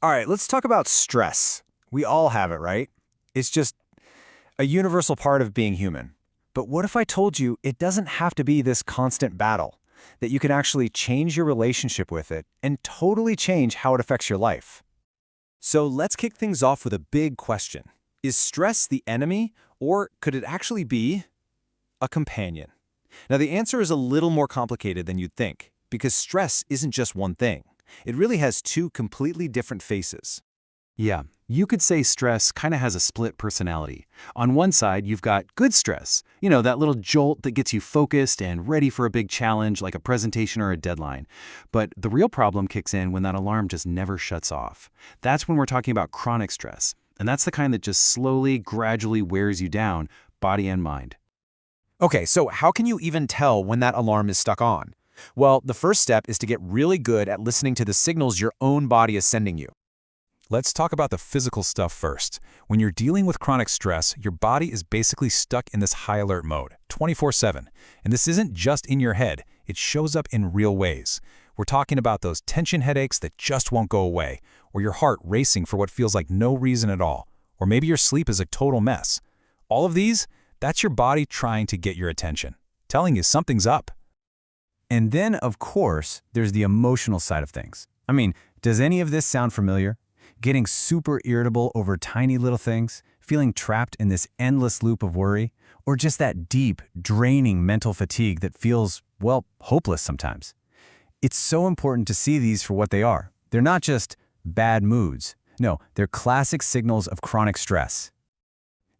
All right, let's talk about stress. We all have it, right? It's just a universal part of being human. But what if I told you it doesn't have to be this constant battle, that you can actually change your relationship with it and totally change how it affects your life? So let's kick things off with a big question. Is stress the enemy, or could it actually be a companion? Now, the answer is a little more complicated than you'd think, because stress isn't just one thing. It really has two completely different faces. Yeah, you could say stress kind of has a split personality. On one side, you've got good stress, that little jolt that gets you focused and ready for a big challenge like a presentation or a deadline. But the real problem kicks in when that alarm just never shuts off. That's when we're talking about chronic stress, and that's the kind that just slowly, gradually wears you down, body and mind. Okay, so how can you even tell when that alarm is stuck on? Well, the first step is to get really good at listening to the signals your own body is sending you. Let's talk about the physical stuff first. When you're dealing with chronic stress, your body is basically stuck in this high alert mode, 24/7. And this isn't just in your head, it shows up in real ways. We're talking about those tension headaches that just won't go away, or your heart racing for what feels like no reason at all, or maybe your sleep is a total mess. All of these, that's your body trying to get your attention, telling you something's up. And then, of course, there's the emotional side of things. I mean, does any of this sound familiar? Getting super irritable over tiny little things, feeling trapped in this endless loop of worry, or just that deep, draining mental fatigue that feels, well, hopeless sometimes. It's so important to see these for what they are. They're not just bad moods. No, they're classic signals of chronic stress.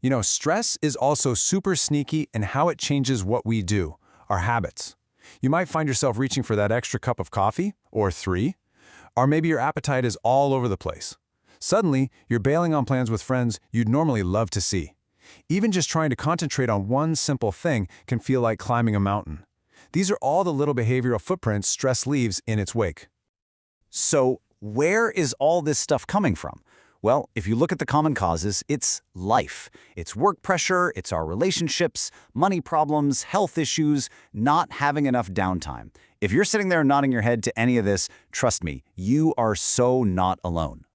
You know, stress is also super sneaky in how it changes what we do, our habits. You might find yourself reaching for that extra cup of coffee, or 3, or maybe your appetite is all over the place. Suddenly, you're bailing on plans with friends you'd normally love to see. Even just trying to concentrate on one simple thing can feel like climbing a mountain. These are all the little behavioral footprints stress leaves in its wake. So, where is all this stuff coming from? Well, if you look at the common causes, it's life. It's work pressure, it's our relationships, money problems, health issues, not having enough downtime. If you're sitting there nodding your head to any of this, trust me, you are so not alone.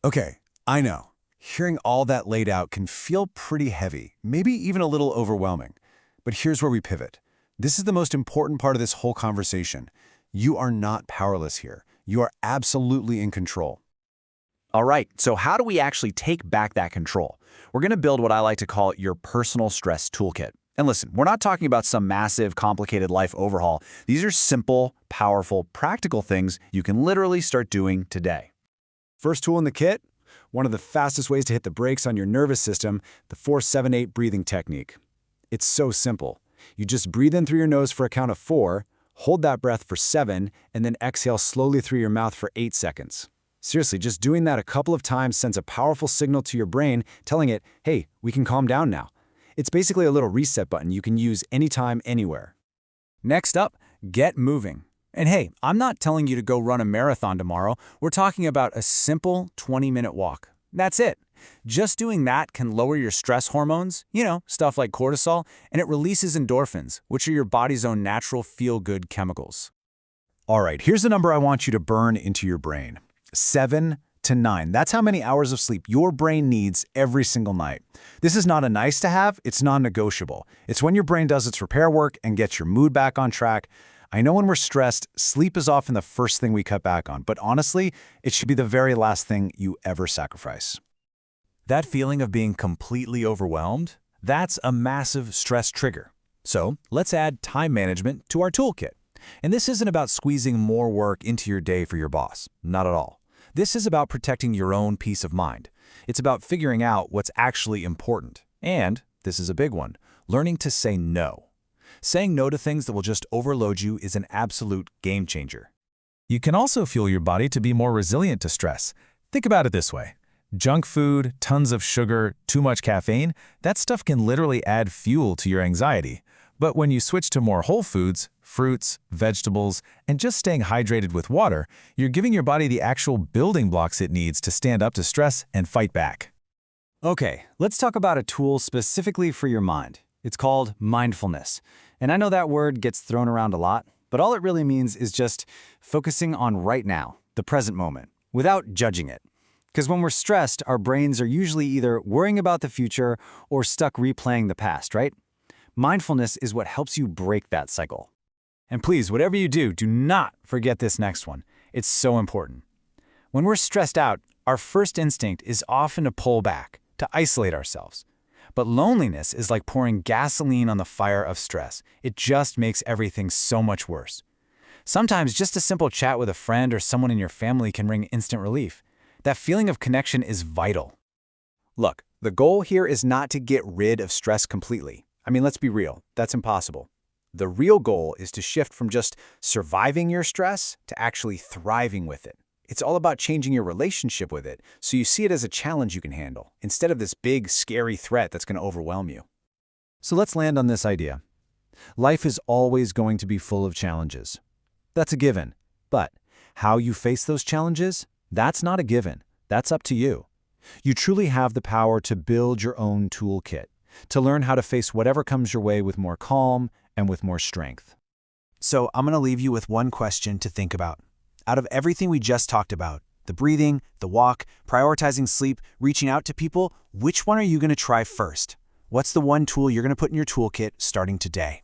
Okay, I know. Hearing all that laid out can feel pretty heavy, maybe even a little overwhelming. But here's where we pivot. This is the most important part of this whole conversation. You are not powerless here. You are absolutely in control. All right, so how do we actually take back that control? We're going to build what I like to call your personal stress toolkit. And listen, we're not talking about some massive, complicated life overhaul. These are simple, powerful, practical things you can literally start doing today. First tool in the kit, one of the fastest ways to hit the brakes on your nervous system, the 4-7-8 breathing technique. It's so simple. You just breathe in through your nose for a count of 4, hold that breath for 7, and then exhale slowly through your mouth for 8 seconds. Seriously, just doing that a couple of times sends a powerful signal to your brain telling it, hey, we can calm down now. It's basically a little reset button you can use anytime, anywhere. Next up, get moving. And hey, I'm not telling you to go run a marathon tomorrow. We're talking about a simple 20-minute walk. That's it. Just doing that can lower your stress hormones, stuff like cortisol, and it releases endorphins, which are your body's own natural feel-good chemicals. All right, here's the number I want you to burn into your brain. 7 to 9. That's how many hours of sleep your brain needs every single night. This is not a nice to have, it's non-negotiable. It's when your brain does its repair work and gets your mood back on track. I know when we're stressed, sleep is often the first thing we cut back on, but honestly, it should be the very last thing you ever sacrifice. That feeling of being completely overwhelmed, that's a massive stress trigger. So let's add time management to our toolkit. And this isn't about squeezing more work into your day for your boss. Not at all. This is about protecting your own peace of mind. It's about figuring out what's actually important. And, this is a big one, learning to say no. Saying no to things that will just overload you is an absolute game changer. You can also fuel your body to be more resilient to stress. Think about it this way. Junk food, tons of sugar, too much caffeine, that stuff can literally add fuel to your anxiety. But when you switch to more whole foods, fruits, vegetables, and just staying hydrated with water, you're giving your body the actual building blocks it needs to stand up to stress and fight back. Okay, let's talk about a tool specifically for your mind. It's called mindfulness. And I know that word gets thrown around a lot, but all it really means is just focusing on right now, the present moment. without judging it. Because when we're stressed, our brains are usually either worrying about the future or stuck replaying the past, right? Mindfulness is what helps you break that cycle. And please, whatever you do, do not forget this next one. It's so important. When we're stressed out, our first instinct is often to pull back, to isolate ourselves. But loneliness is like pouring gasoline on the fire of stress. It just makes everything so much worse. Sometimes just a simple chat with a friend or someone in your family can bring instant relief. That feeling of connection is vital. Look, the goal here is not to get rid of stress completely. I mean, let's be real, that's impossible. The real goal is to shift from just surviving your stress to actually thriving with it. It's all about changing your relationship with it so you see it as a challenge you can handle, instead of this big, scary threat that's going to overwhelm you. So let's land on this idea. Life is always going to be full of challenges. That's a given. But how you face those challenges, that's not a given. That's up to you. You truly have the power to build your own toolkit, to learn how to face whatever comes your way with more calm and with more strength. So I'm going to leave you with one question to think about. Out of everything we just talked about, the breathing, the walk, prioritizing sleep, reaching out to people, which one are you going to try first? What's the one tool you're going to put in your toolkit starting today?